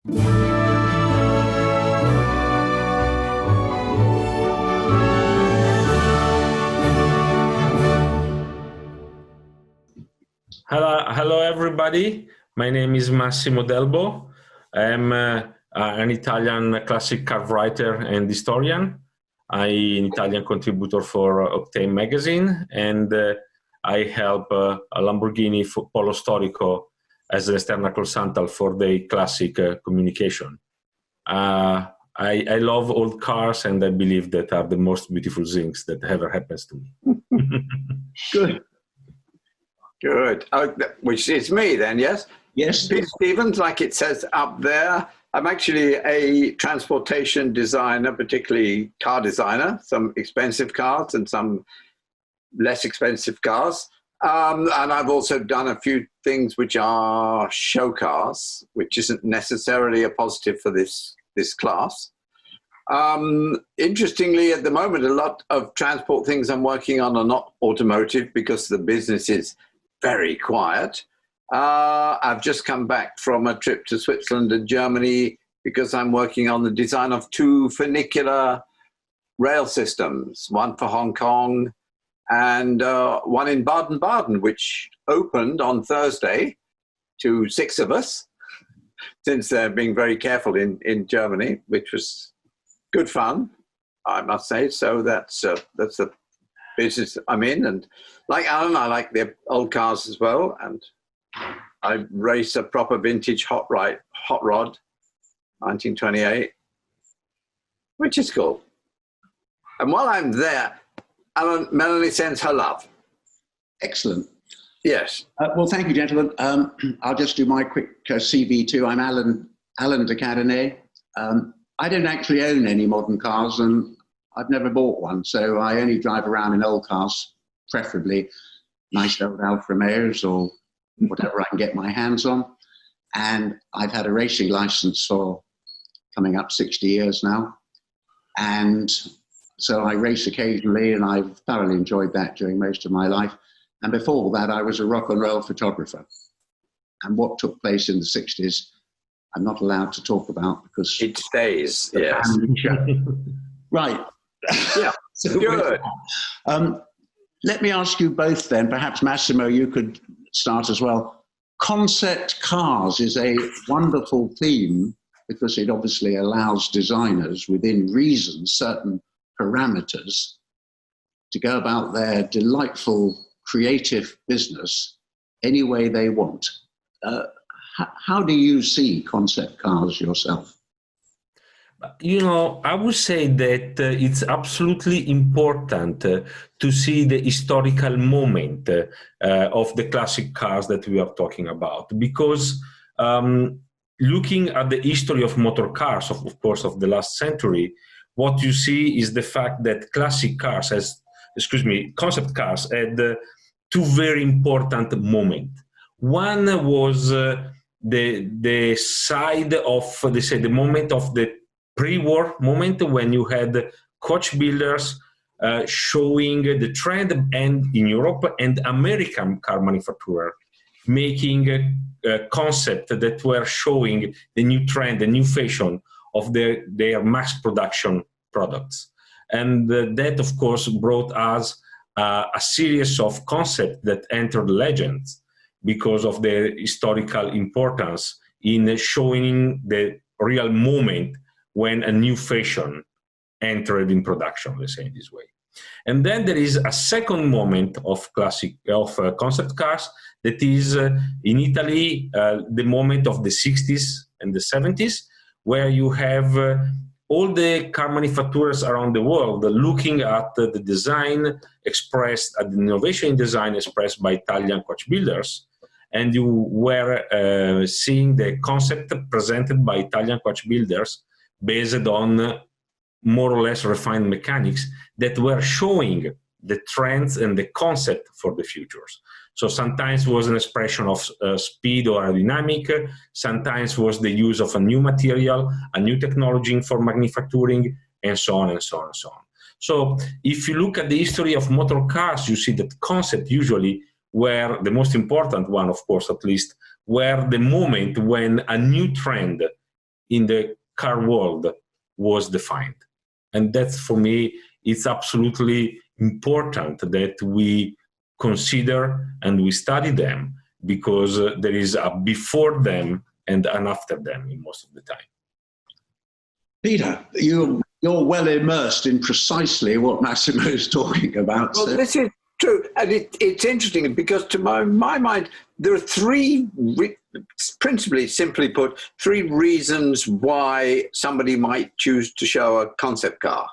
Hello everybody. My name is Massimo Delbo. I'm an Italian classic car writer and historian. I'm an Italian contributor for Octane magazine, and I help Lamborghini Polo Storico as an external consultant for the classic communication. I love old cars, and I believe that are the most beautiful things that ever happens to me. Good. Good. Oh, which is me then, yes? Yes. Pete Stevens, like it says up there. I'm actually a transportation designer, particularly car designer, some expensive cars and some less expensive cars. And I've also done a few things which are show cars, which isn't necessarily a positive for this class. Interestingly, at the moment, a lot of transport things I'm working on are not automotive because the business is very quiet. I've just come back from a trip to Switzerland and Germany because I'm working on the design of 2 funicular rail systems, one for Hong Kong and one in Baden-Baden, which opened on Thursday to 6 of us, since they're being very careful in Germany, which was good fun, I must say. So that's the business I'm in. And like Alan, I like the old cars as well. And I race a proper vintage hot rod, 1928, which is cool. And while I'm there, Alan, Melanie sends her love. Excellent. Yes. Well, thank you, gentlemen. I'll just do my quick CV too. I'm Alan de Cadenet. I don't actually own any modern cars, and I've never bought one, so I only drive around in old cars, preferably nice old Alfa Romeos or whatever I can get my hands on. And I've had a racing license for coming up 60 years now. And so I race occasionally, and I've thoroughly enjoyed that during most of my life. And before that, I was a rock and roll photographer. And what took place in the 60s, I'm not allowed to talk about because it stays. Yes. Right. Yeah. So good. Let me ask you both then, perhaps Massimo, you could start as well. Concept cars is a wonderful theme because it obviously allows designers within reason, certain parameters, to go about their delightful creative business any way they want. How do you see concept cars yourself? You know, I would say that it's absolutely important to see the historical moment of the classic cars that we are talking about, because looking at the history of motor cars, of course, of the last century, what you see is the fact that concept cars had 2 very important moments. One was the side of, they say, the moment of the pre-war moment when you had coach builders showing the trend, and in Europe, and American car manufacturer making a concept that were showing the new trend, the new fashion of their mass production products. And that, of course, brought us a series of concepts that entered legends because of their historical importance in showing the real moment when a new fashion entered in production, let's say in this way. And then there is a second moment of concept cars that is in Italy, the moment of the 60s and the 70s, where you have all the car manufacturers around the world looking at the design expressed, at the innovation in design expressed by Italian coach builders, and you were seeing the concept presented by Italian coach builders based on more or less refined mechanics that were showing the trends and the concept for the futures. So sometimes was an expression of speed or aerodynamic, sometimes was the use of a new material, a new technology for manufacturing, and so on and so on and so on. So if you look at the history of motor cars, you see that concept usually were the most important one, of course, at least, were the moment when a new trend in the car world was defined. And that's, for me, it's absolutely important that we consider and we study them, because there is a before them and an after them in most of the time. Peter, you're well immersed in precisely what Massimo is talking about. Well, so. this is true. And it's interesting because to my mind, there are three, principally, simply put, three reasons why somebody might choose to show a concept car.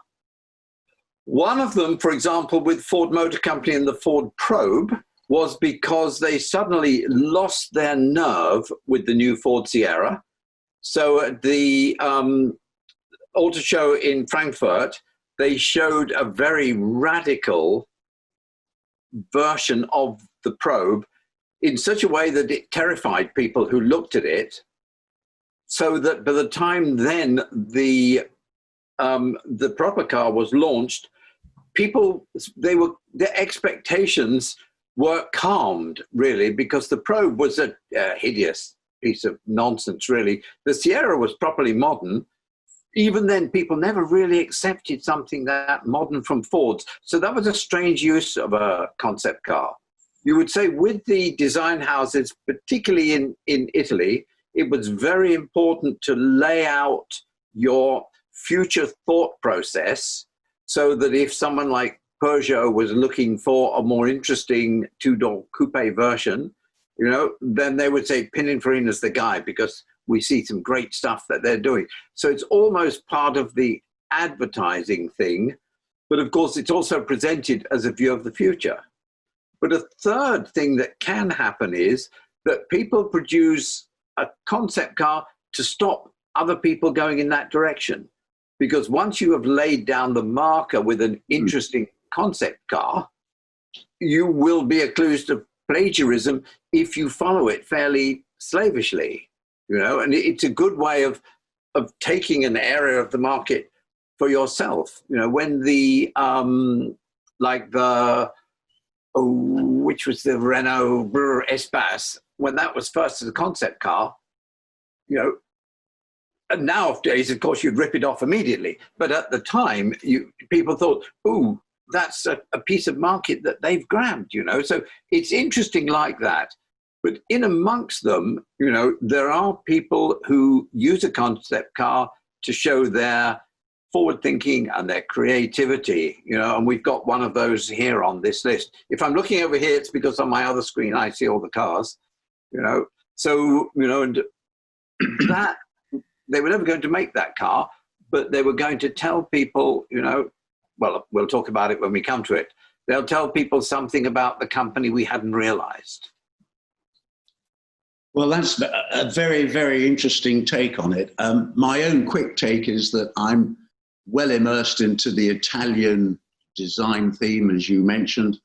One of them, for example, with Ford Motor Company and the Ford Probe, was because they suddenly lost their nerve with the new Ford Sierra. So at the Auto Show in Frankfurt, they showed a very radical version of the Probe in such a way that it terrified people who looked at it, so that by the time then the proper car was launched, their expectations were calmed, really, because the Probe was a hideous piece of nonsense, really. The Sierra was properly modern. Even then, people never really accepted something that modern from Ford's. So that was a strange use of a concept car. You would say with the design houses, particularly in Italy, it was very important to lay out your future thought process, so that if someone like Peugeot was looking for a more interesting two-door coupe version, then they would say Pininfarina's the guy, because we see some great stuff that they're doing. So it's almost part of the advertising thing, but of course it's also presented as a view of the future. But a third thing that can happen is that people produce a concept car to stop other people going in that direction. Because once you have laid down the marker with an interesting concept car, you will be accused of plagiarism if you follow it fairly slavishly, and it's a good way of taking an area of the market for yourself. When the which was the Renault Espace, when that was first as a concept car, and nowadays, of course, you'd rip it off immediately. But at the time, people thought, ooh, that's a piece of market that they've grabbed, So it's interesting like that. But in amongst them, there are people who use a concept car to show their forward thinking and their creativity, and we've got one of those here on this list. If I'm looking over here, it's because on my other screen, I see all the cars, So, and that, they were never going to make that car, but they were going to tell people, well, we'll talk about it when we come to it. They'll tell people something about the company we hadn't realized. Well, that's a very, very interesting take on it. My own quick take is that I'm well immersed into the Italian design theme, as you mentioned.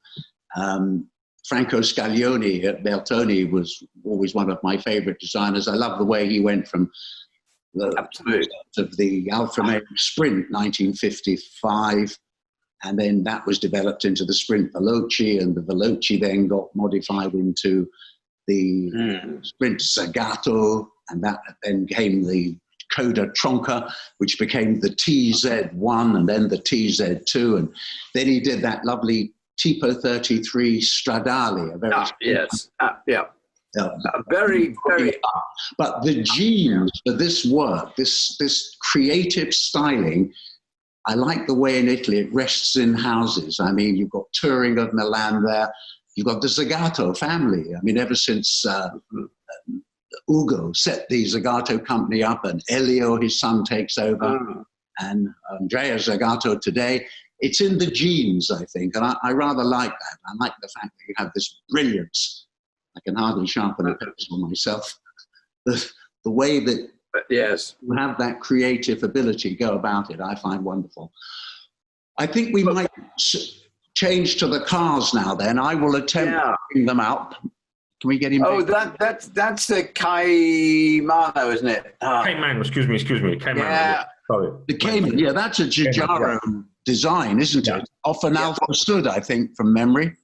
Franco Scaglione at Bertoni was always one of my favorite designers. I love the way he went from the Alfa Romeo Sprint 1955, and then that was developed into the Sprint Veloce, and the Veloce then got modified into the Sprint Zagato, and that then came the Coda Tronca, which became the TZ1 and then the TZ2, and then he did that lovely Tipo 33 Stradale. Very, very. But the genes for this work, this creative styling, I like the way in Italy it rests in houses. I mean, you've got Touring of Milan there. You've got the Zagato family. I mean, ever since Ugo set the Zagato company up and Elio, his son, takes over, and Andrea Zagato today, it's in the genes, I think. And I rather like that. I like the fact that you have this brilliance. I can hardly sharpen a pencil myself. The way that you have that creative ability go about it, I find wonderful. I think we might change to the cars now then. I will attempt to bring them out. Can we get him? Oh, that's the Caimano, isn't it? Caimano, excuse me. Caimano. Yeah. Sorry. The Cayman, that's a Giugiaro design, isn't it? Off an Alfa Sud, I think, from memory.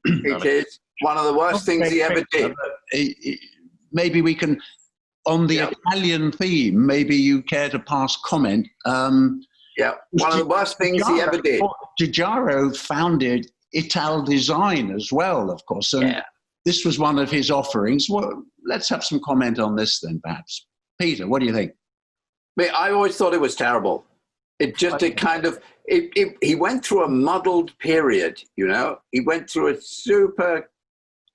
It is one of the worst things he ever did. Maybe we can on the Italian theme, maybe you care to pass comment. Yeah, one of the worst things he ever did. Giugiaro founded Ital Design as well, of course, and this was one of his offerings. Well, let's have some comment on this then, perhaps. Peter, what do you think? I always thought it was terrible. It just, he went through a muddled period, you know. He went through a super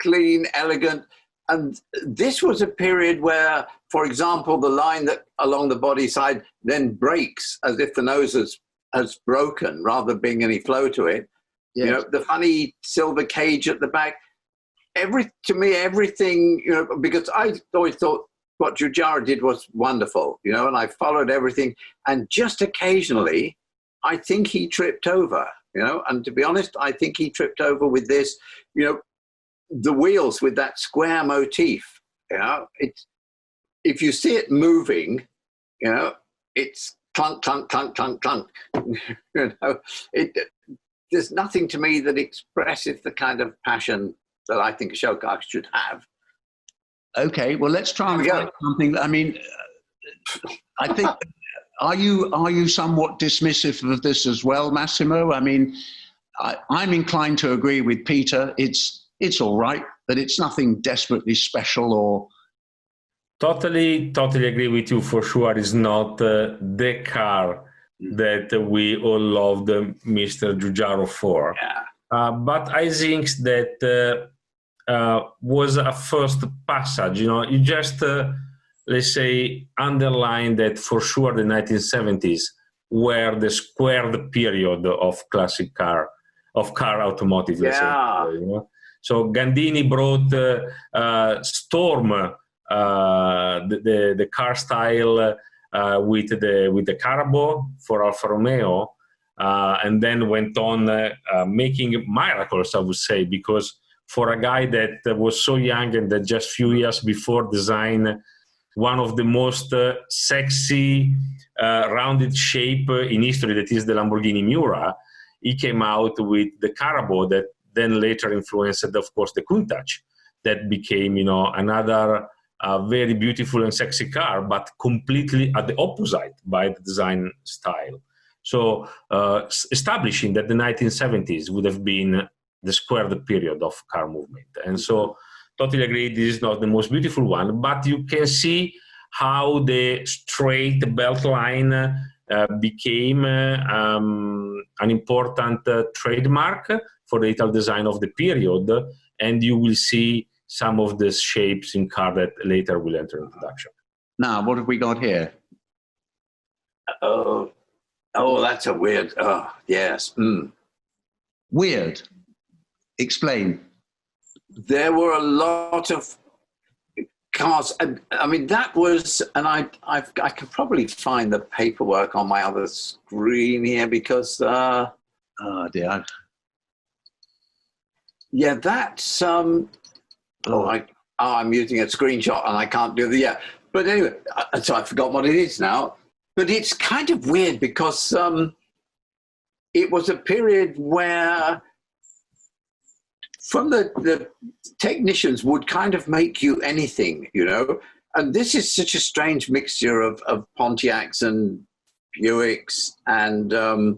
clean, elegant, and this was a period where, for example, the line that along the body side then breaks as if the nose has broken rather than being any flow to it. Yes. You know, the funny silver cage at the back. To me, everything, you know, because I always thought what Giugiaro did was wonderful, you know, and I followed everything. And just occasionally, I think he tripped over, you know, and to be honest, I think he tripped over with this, you know, the wheels with that square motif, you know, if you see it moving, you know, it's clunk, clunk, clunk, clunk, clunk. You know, there's nothing to me that expresses the kind of passion that I think a show car should have. Okay, well, let's try and find something. I mean, I think, are you somewhat dismissive of this as well, Massimo? I mean, I'm inclined to agree with Peter. It's all right, but it's nothing desperately special or... Totally agree with you. For sure, it's not the car that we all loved Mr. Giugiaro for. Yeah. But I think that was a first passage. You know, you just, let's say, underline that for sure the 1970s were the squared period of classic car, of car automotive, let's say. You know? So Gandini brought Storm, the car style with the Carabo for Alfa Romeo, and then went on making miracles, I would say, because for a guy that was so young and that just few years before designed one of the most sexy rounded shape in history, that is the Lamborghini Miura, he came out with the Carabo that then later influenced, of course, the Countach, that became, you know, another very beautiful and sexy car, but completely at the opposite by the design style. So establishing that the 1970s would have been the squared period of car movement. And so totally agree, this is not the most beautiful one, but you can see how the straight belt line became an important trademark for the Ital design of the period, and you will see some of the shapes in car that later will enter into production. Now, what have we got here? Oh, that's a weird, yes. Weird. Explain. There were a lot of cars. I mean, that was, and I could probably find the paperwork on my other screen here because, oh dear. Yeah, that's, I'm using a screenshot and I can't do the, But anyway, so I forgot what it is now. But it's kind of weird because it was a period where from the technicians would kind of make you anything, you know. And this is such a strange mixture of Pontiacs and Buicks and a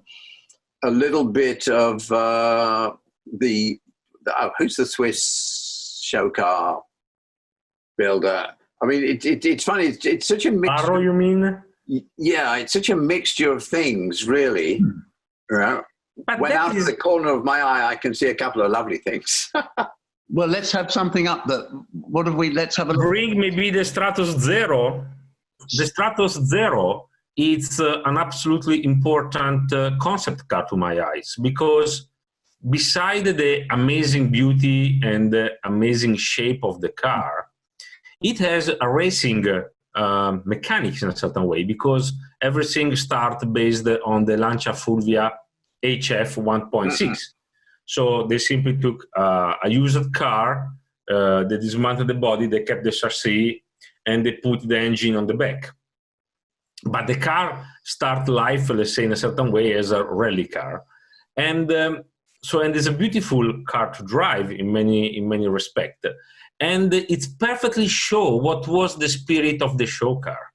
little bit of who's the Swiss show car builder? I mean, it's funny. It's such a mixture. Arrow, you mean? Yeah, it's such a mixture of things, really. You know? But when out of the corner of my eye, I can see a couple of lovely things. Well, let's have something up that, what have we, let's have a look. Bring maybe the Stratos Zero. The Stratos Zero is an absolutely important concept car to my eyes, because beside the amazing beauty and the amazing shape of the car, it has a racing mechanics in a certain way, because everything starts based on the Lancia Fulvia HF 1.6. So they simply took a used car, they dismantled the body, they kept the chassis, and they put the engine on the back. But the car started life, let's say, in a certain way as a rally car. And and it's a beautiful car to drive in many respects. And it's perfectly show what was the spirit of the show car.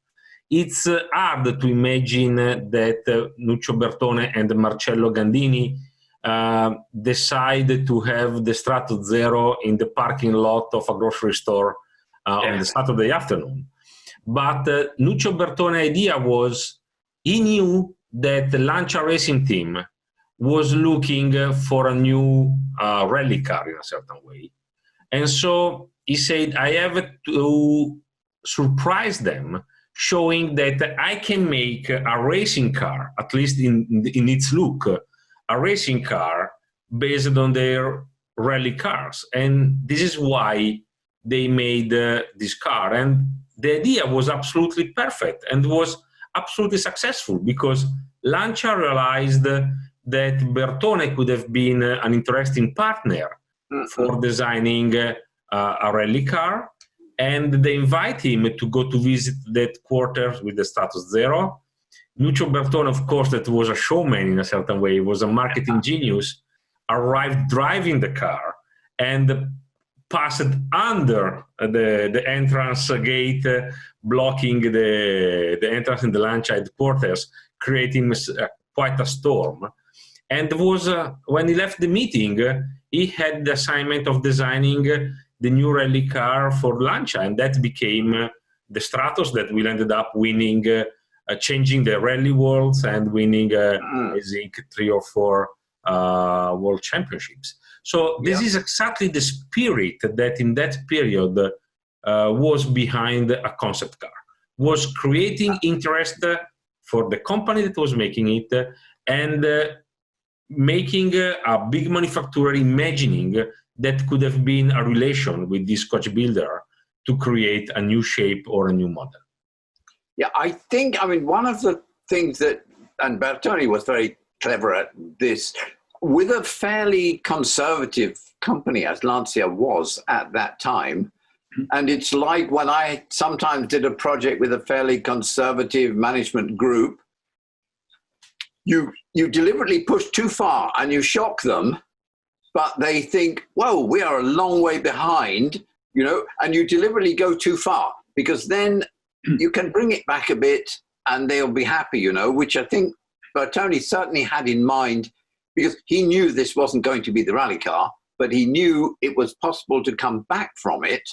It's hard to imagine that Nuccio Bertone and Marcello Gandini decide to have the Stratos Zero in the parking lot of a grocery store on the Saturday afternoon. But Nuccio Bertone's idea was, he knew that the Lancia racing team was looking for a new rally car in a certain way. And so he said, I have to surprise them, showing that I can make a racing car, at least in its look, a racing car based on their rally cars. And this is why they made this car. And the idea was absolutely perfect and was absolutely successful, because Lancia realized that Bertone could have been an interesting partner for designing a rally car, and they invite him to go to visit that quarters with the Stratos Zero. Nuccio Bertone, of course, that was a showman in a certain way, was a marketing genius, arrived driving the car and passed under the entrance gate, blocking the entrance in the Lancia headquarters, creating quite a storm. And was when he left the meeting, he had the assignment of designing the new rally car for Lancia, and that became the Stratos that will ended up winning, changing the rally worlds and winning, I think, 3 or 4 world championships. So this is exactly the spirit that in that period was behind a concept car, was creating interest for the company that was making it, and making a big manufacturer imagining that could have been a relation with this coach builder to create a new shape or a new model. Yeah, I mean, one of the things that, and Bertone was very clever at this, with a fairly conservative company as Lancia was at that time, and it's like when I sometimes did a project with a fairly conservative management group, you deliberately push too far and you shock them, but they think, whoa, we are a long way behind, and you deliberately go too far, because then you can bring it back a bit and they'll be happy, which I think Bertone certainly had in mind, because he knew this wasn't going to be the rally car, but he knew it was possible to come back from it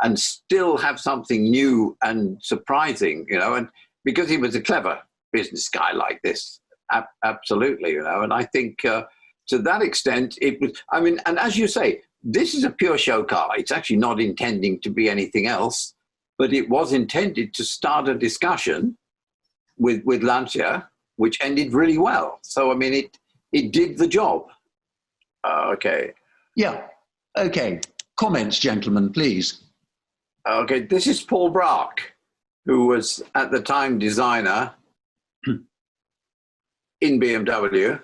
and still have something new and surprising, and because he was a clever business guy like this, absolutely, and I think to that extent, it was, I mean, and as you say, this is a pure show car. It's actually not intending to be anything else, but it was intended to start a discussion with Lancia, which ended really well. So, I mean, it did the job. Okay. Yeah. Okay. Comments, gentlemen, please. Okay. This is Paul Brack, who was at the time designer in BMW.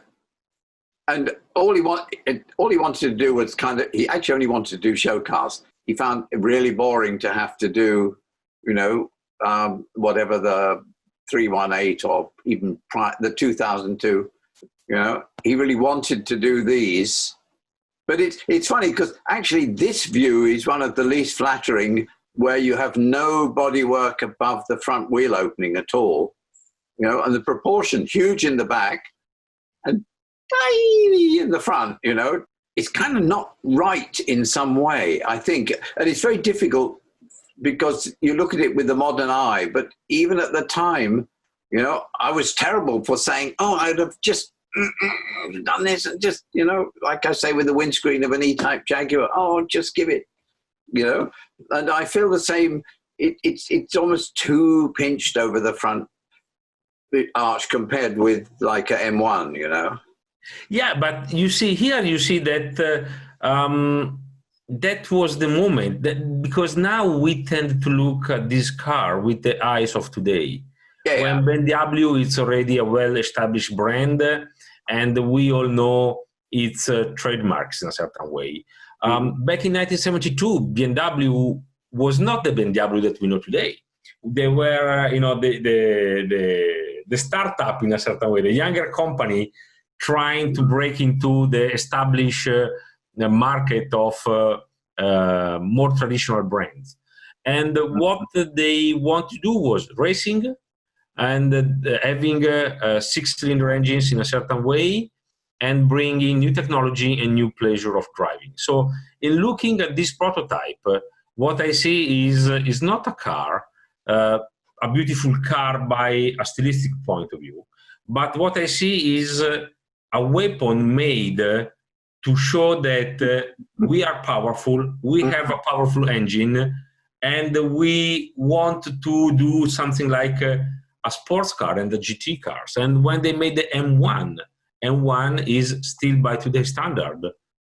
And all he wanted to do was he actually only wanted to do show cars. He found it really boring to have to do, whatever the 318 or even the 2002, he really wanted to do these. But it's funny, because actually this view is one of the least flattering, where you have no bodywork above the front wheel opening at all, and the proportion huge in the back and tiny in the front, it's kind of not right in some way, I think. And it's very difficult because you look at it with the modern eye, but even at the time, I was terrible for saying, oh, I'd have just done this and just, like I say with the windscreen of an E-Type Jaguar, oh, just give it, and I feel the same. It's almost too pinched over the front arch compared with like a M1, Yeah, but you see that that was the moment, because now we tend to look at this car with the eyes of today. When BMW is already a well-established brand, and we all know its trademarks in a certain way. Back in 1972, BMW was not the BMW that we know today. They were, the startup in a certain way, the younger company trying to break into the established the market of more traditional brands. And what they want to do was racing and having six-cylinder engines in a certain way and bringing new technology and new pleasure of driving. So in looking at this prototype, what I see is not a car, a beautiful car by a stylistic point of view, but what I see is a weapon made to show that we are powerful, we have a powerful engine, and we want to do something like a sports car and the GT cars. And when they made the M1 is still by today's standard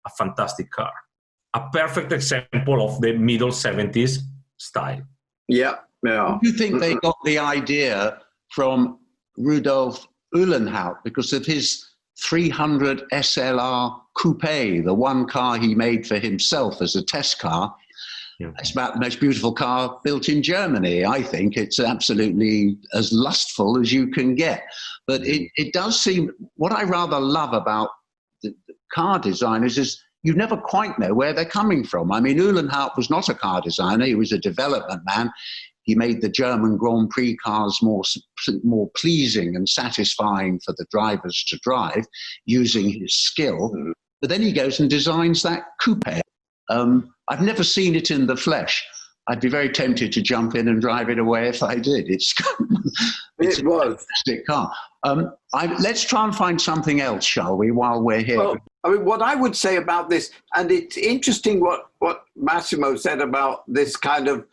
a fantastic car, a perfect example of the middle 70s style. Yeah, yeah. Do you think they got the idea from Rudolf Uhlenhaut because of his 300 SLR Coupe, the one car he made for himself as a test car? Yeah. It's about the most beautiful car built in Germany. I think it's absolutely as lustful as you can get. But it does seem, what I rather love about the car designers is you never quite know where they're coming from. I mean, Uhlenhaut was not a car designer, he was a development man. He made the German Grand Prix cars more pleasing and satisfying for the drivers to drive using his skill. But then he goes and designs that coupe. I've never seen it in the flesh. I'd be very tempted to jump in and drive it away if I did. It's a fantastic car. Let's try and find something else, shall we, while we're here? Well, I mean, what I would say about this, and it's interesting what Massimo said about this kind of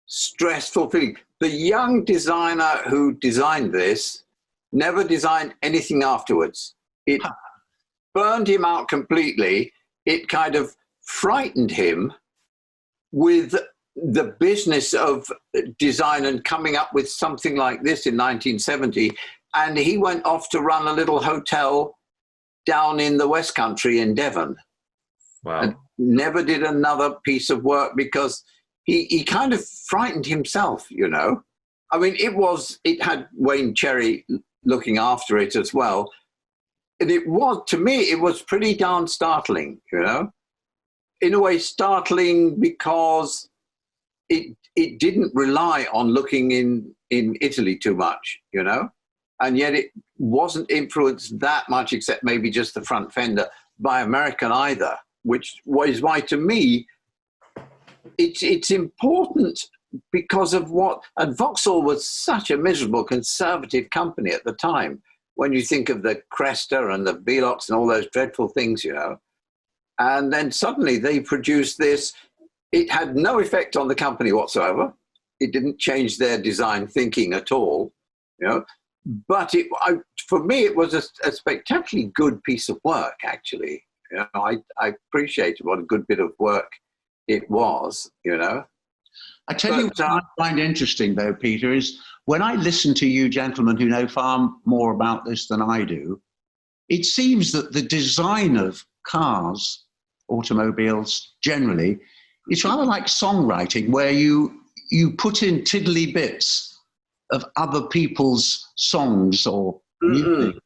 stressful feeling. The young designer who designed this never designed anything afterwards. It burned him out completely. It kind of frightened him with the business of design and coming up with something like this in 1970. And he went off to run a little hotel down in the West Country in Devon. Wow. And never did another piece of work because he kind of frightened himself, you know. I mean, it had Wayne Cherry looking after it as well. And it was, to me, it was pretty darn startling, you know. In a way, startling because it didn't rely on looking in Italy too much, you know. And yet it wasn't influenced that much, except maybe just the front fender, by American either, which is why, to me, it's important because of what, and Vauxhall was such a miserable conservative company at the time, when you think of the Cresta and the Velox and all those dreadful things, you know. And then suddenly they produced this. It had no effect on the company whatsoever. It didn't change their design thinking at all, you know. But for me, it was a spectacularly good piece of work, actually. You know, I appreciated what a good bit of work it was, you know. I tell you what I find interesting, though, Peter, is when I listen to you gentlemen who know far more about this than I do, it seems that the design of cars, automobiles generally, it's rather like songwriting, where you put in tiddly bits of other people's songs or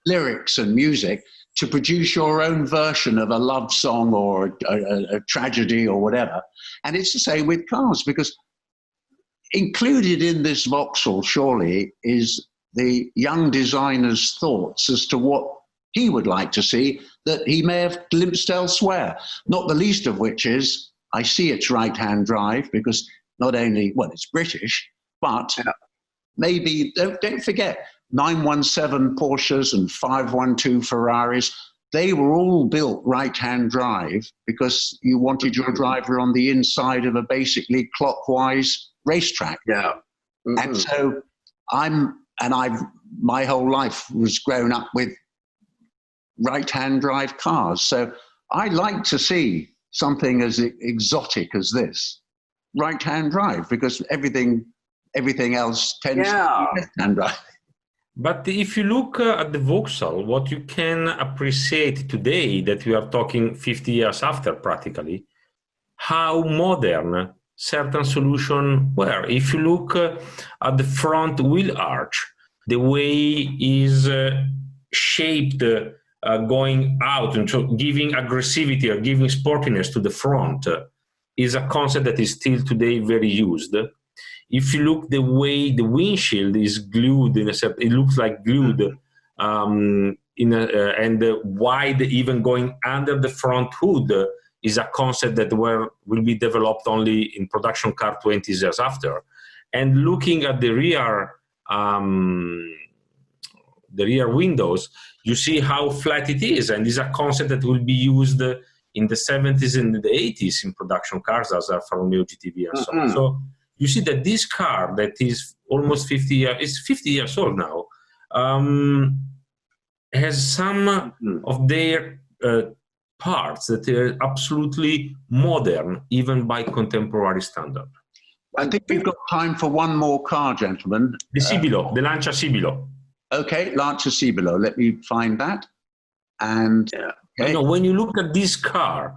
lyrics and music to produce your own version of a love song or a tragedy or whatever. And it's the same with cars, because included in this Vauxhall, surely, is the young designer's thoughts as to what he would like to see that he may have glimpsed elsewhere, not the least of which is, I see its right-hand drive, because not only, well, it's British, but maybe, don't forget, 917 Porsches and 512 Ferraris, they were all built right-hand drive because you wanted your driver on the inside of a basically clockwise racetrack. Yeah. And so my whole life was grown up with right-hand drive cars. So I like to see something as exotic as this, right-hand drive, because everything else tends to be left-hand drive. But if you look at the Vauxhall, what you can appreciate today, that we are talking 50 years after practically, how modern certain solutions were. If you look at the front wheel arch, the way is shaped going out and so giving aggressivity or giving sportiness to the front is a concept that is still today very used. If you look the way the windshield is glued in a certain, it looks like glued, and wide, even going under the front hood, is a concept that will be developed only in production car 20 years after. And looking at the rear windows, you see how flat it is, and is a concept that will be used in the 70s and the 80s in production cars as Alfa Romeo GTV and so on. So you see that this car that is almost 50 years old now, has some of their parts that are absolutely modern, even by contemporary standard. I think we've got time for one more car, gentlemen. The Sibilo, the Lancia Sibilo. Okay, Lancia Sibilo. Let me find that. And okay. When you look at this car,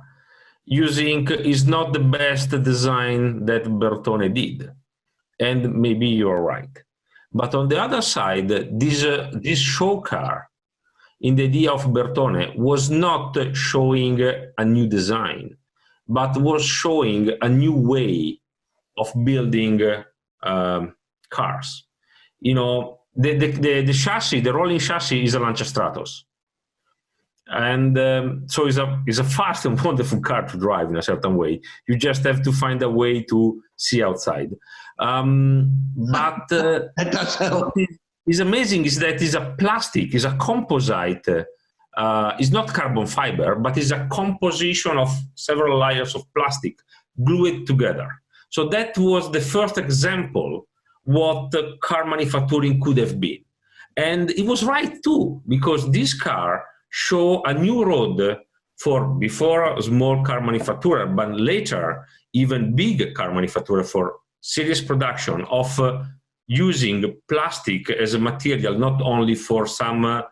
you think is not the best design that Bertone did, and maybe you're right. But on the other side, this show car, in the idea of Bertone, was not showing a new design, but was showing a new way of building cars. The chassis, the rolling chassis, is a Lancia Stratos, and so it's a fast and wonderful car to drive in a certain way. You just have to find a way to see outside. But that does help. What is amazing is that it's a plastic, it's a composite. It's not carbon fiber, but it's a composition of several layers of plastic glued together. So that was the first example what car manufacturing could have been. And it was right too, because this car show a new road for before a small car manufacturer, but later even big car manufacturer for serious production of using plastic as a material, not only for some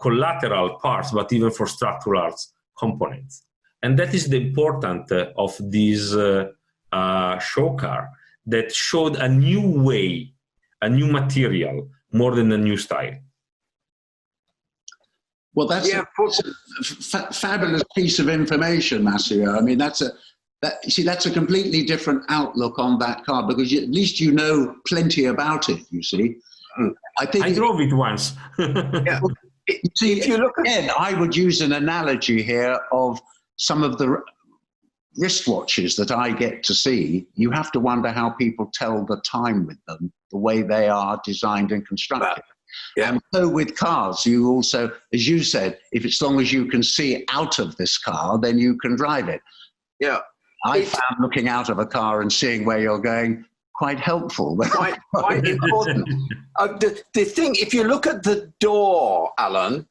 collateral parts, but even for structural components. And that is the importance of this show car, that showed a new way, a new material, more than a new style. Well, that's a fabulous piece of information, Massimo. I mean, that's a completely different outlook on that car, because at least you know plenty about it, you see. I drove it once. Yeah. See, if you look again, I would use an analogy here of some of the wristwatches that I get to see. You have to wonder how people tell the time with them, the way they are designed and constructed. Yeah. And so with cars, you also, as you said, if as long as you can see out of this car, then you can drive it. Yeah. I found looking out of a car and seeing where you're going quite helpful. Quite important. The thing, if you look at the door, Alan,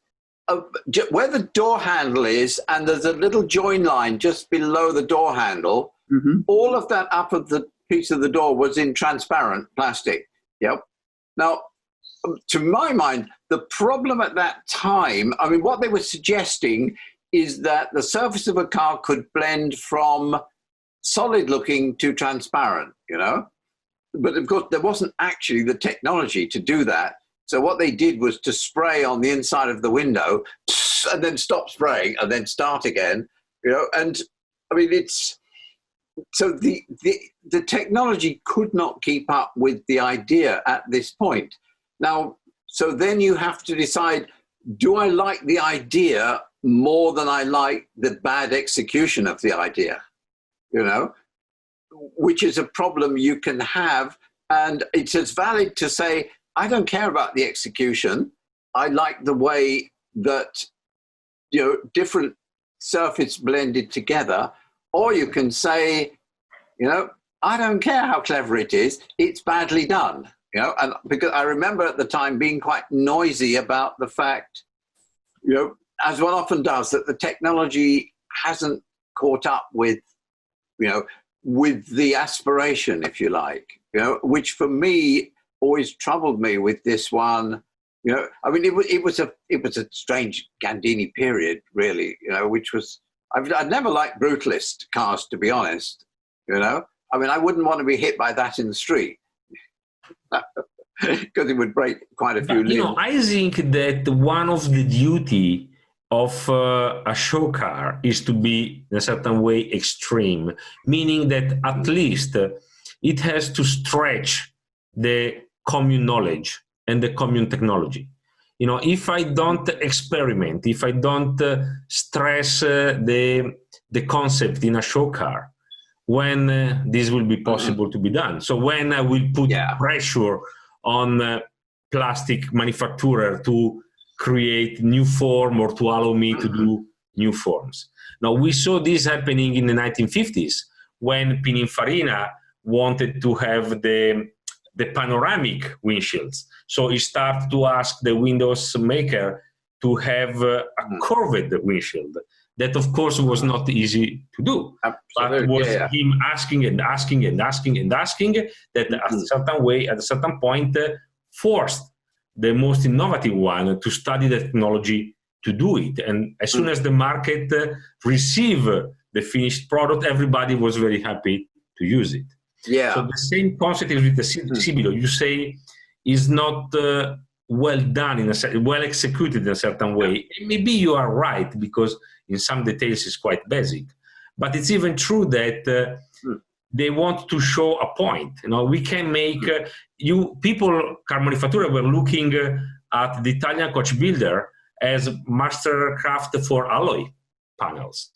where the door handle is, and there's a little join line just below the door handle, all of that upper the piece of the door was in transparent plastic. Yep. Now, to my mind, the problem at that time, I mean, what they were suggesting is that the surface of a car could blend from solid looking to transparent, But of course, there wasn't actually the technology to do that. So what they did was to spray on the inside of the window and then stop spraying and then start again, And I mean, so the technology could not keep up with the idea at this point. Now, so then you have to decide, do I like the idea more than I like the bad execution of the idea, which is a problem you can have. And it's as valid to say, I don't care about the execution. I like the way that, different surface blended together. Or you can say, I don't care how clever it is. It's badly done, and because I remember at the time being quite noisy about the fact, as one often does, that the technology hasn't caught up with, with the aspiration, if you like, which for me always troubled me with this one. I mean, it was a strange Gandini period, really, which was, I'd never liked brutalist cars, to be honest, I mean, I wouldn't want to be hit by that in the street because it would break quite a few limbs. I think that one of the duty of a show car is to be in a certain way extreme, meaning that at least it has to stretch the commune knowledge and the commune technology. You know, if I don't experiment, if I don't stress the concept in a show car, when this will be possible to be done. So when I will put pressure on plastic manufacturer to create new form or to allow me to do new forms. Now, we saw this happening in the 1950s when Pininfarina wanted to have the panoramic windshields. So he started to ask the windows maker to have a curved windshield. That, of course, was not easy to do. Absolutely, but was him asking and asking and asking and asking that at a certain way, at a certain point, forced the most innovative one to study the technology to do it. And as soon as the market received the finished product, everybody was very happy to use it. Yeah. So the same concept is with the Sibilo. You say is not well done, well executed in a certain way. Maybe you are right, because in some details it's quite basic. But it's even true that they want to show a point. You know, we can make car manufacturers were looking at the Italian coach builder as mastercraft for alloy panels,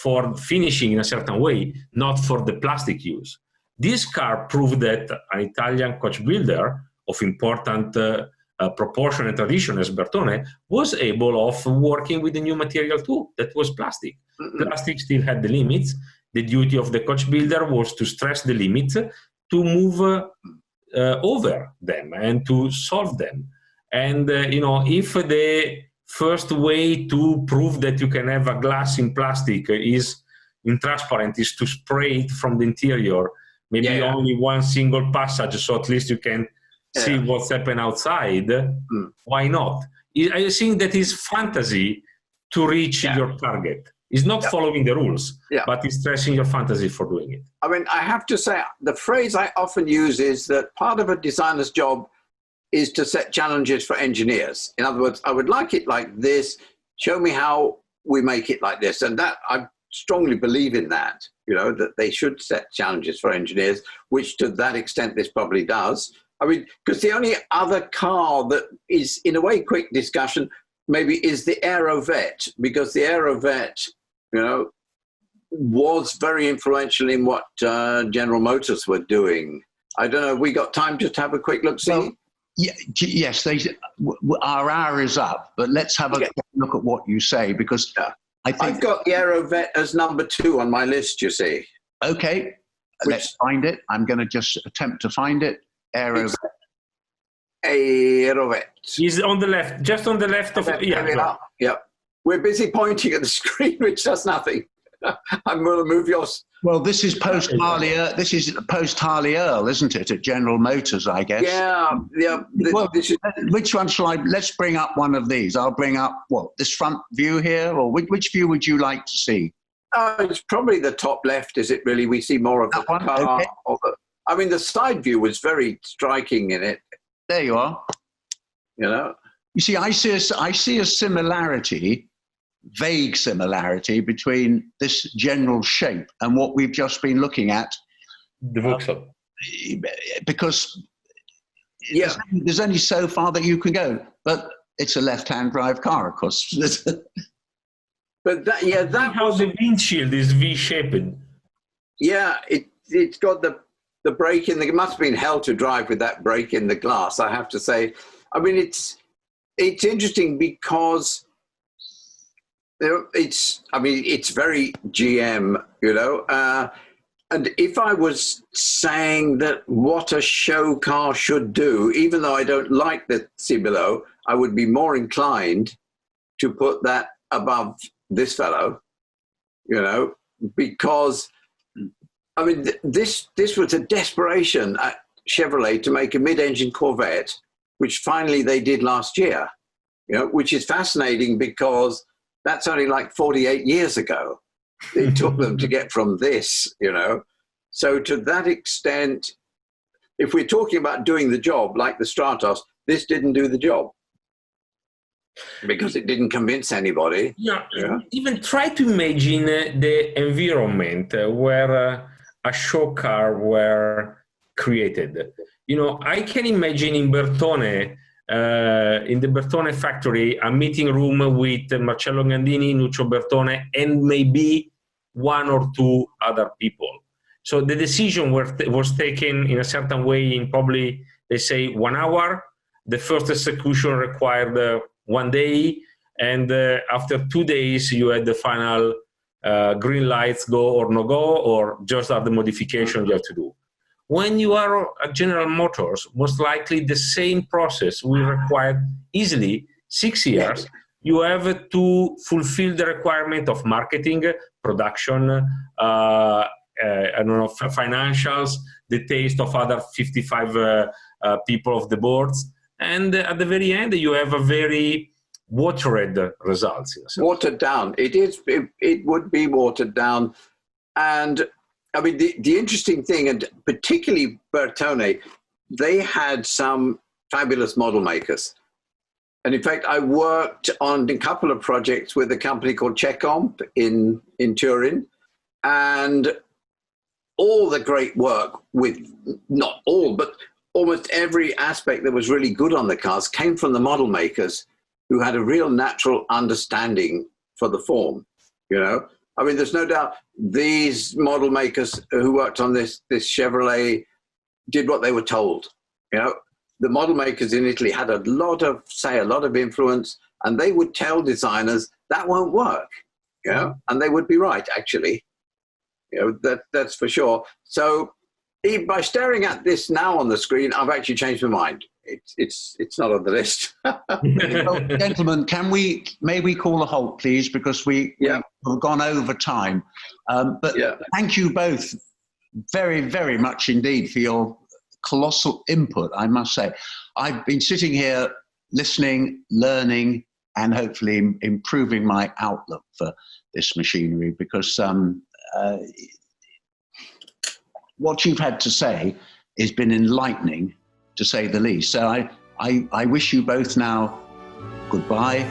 for finishing in a certain way, not for the plastic use. This car proved that an Italian coach builder of important proportion and tradition as Bertone was able of working with a new material too, that was plastic. Plastic still had the limits. The duty of the coach builder was to stress the limits, to move over them and to solve them. And you know, if the first way to prove that you can have a glass in plastic is in transparent is to spray it from the interior, maybe only one single passage, so at least you can see what's happening outside. Why not? I think that is fantasy to reach your target. It's not following the rules, but it's stressing your fantasy for doing it. I mean, I have to say, the phrase I often use is that part of a designer's job is to set challenges for engineers. In other words, I would like it like this. Show me how we make it like this. And that, I strongly believe in that, you know, that they should set challenges for engineers, which to that extent this probably does. I mean, because the only other car that is, in a way, quick discussion, maybe is the Aerovet, because the Aerovet, you know, was very influential in what General Motors were doing. I don't know, we got time just to have a quick look, see? Well, yes, our hour is up, but let's have a look at what you say, because I think... I've got the Aerovet as number 2 on my list, you see. Okay, let's find it. I'm going to just attempt to find it. Aerovet. He's on the left, just on the left of it. Yeah. We're busy pointing at the screen, which does nothing. I'm going to move yours. Well, this is post Harley. This is post Harley Earl, isn't it? At General Motors, I guess. Yeah. Which one shall I? Let's bring up one of these. I'll bring up this front view here, or which view would you like to see? It's probably the top left. Is it really? We see more of the car. Okay. I mean, the side view was very striking in it. There you are. You know. You see, I see a similarity, vague similarity, between this general shape and what we've just been looking at. The Vauxhall. Because there's only so far that you can go. But it's a left-hand drive car, of course. But that how the windshield is V-shaped. Yeah, it's got the break in the. It must have been hell to drive with that break in the glass, I have to say. I mean, it's interesting because it's very GM, you know. And if I was saying that what a show car should do, even though I don't like the Sibilo, I would be more inclined to put that above this fellow, you know, because, I mean, this was a desperation at Chevrolet to make a mid-engine Corvette, which finally they did last year, you know, which is fascinating because that's only like 48 years ago. It took them to get from this, you know. So to that extent, if we're talking about doing the job, like the Stratos, this didn't do the job. Because it didn't convince anybody. Yeah, even try to imagine the environment where a show car were created. You know, I can imagine in Bertone, in the Bertone factory, a meeting room with Marcello Gandini, Nuccio Bertone, and maybe one or two other people. So the decision was taken in a certain way in probably, they say, 1 hour. The first execution required 1 day. And after 2 days, you had the final green lights, go or no go, or just are the modifications you have to do. When you are at General Motors, most likely the same process will require easily 6 years. You have to fulfill the requirement of marketing, production, I don't know, financials, the taste of other 55 people of the boards. And at the very end, you have a very watered results. Watered down. It would be watered down. And I mean, the interesting thing, and particularly Bertone, they had some fabulous model makers. And in fact, I worked on a couple of projects with a company called Checomp in Turin. And all the great work with, not all, but almost every aspect that was really good on the cars came from the model makers who had a real natural understanding for the form, you know? I mean, there's no doubt these model makers who worked on this Chevrolet did what they were told, you know? The model makers in Italy had a lot of influence, and they would tell designers that won't work, you know? And they would be right, actually. You know, that's for sure. So by staring at this now on the screen, I've actually changed my mind. It's not on the list. Well, gentlemen, may we call a halt, please, because we've gone over time. But thank you both very, very much indeed for your colossal input, I must say. I've been sitting here listening, learning, and hopefully improving my outlook for this machinery, because what you've had to say has been enlightening, to say the least. So I wish you both now goodbye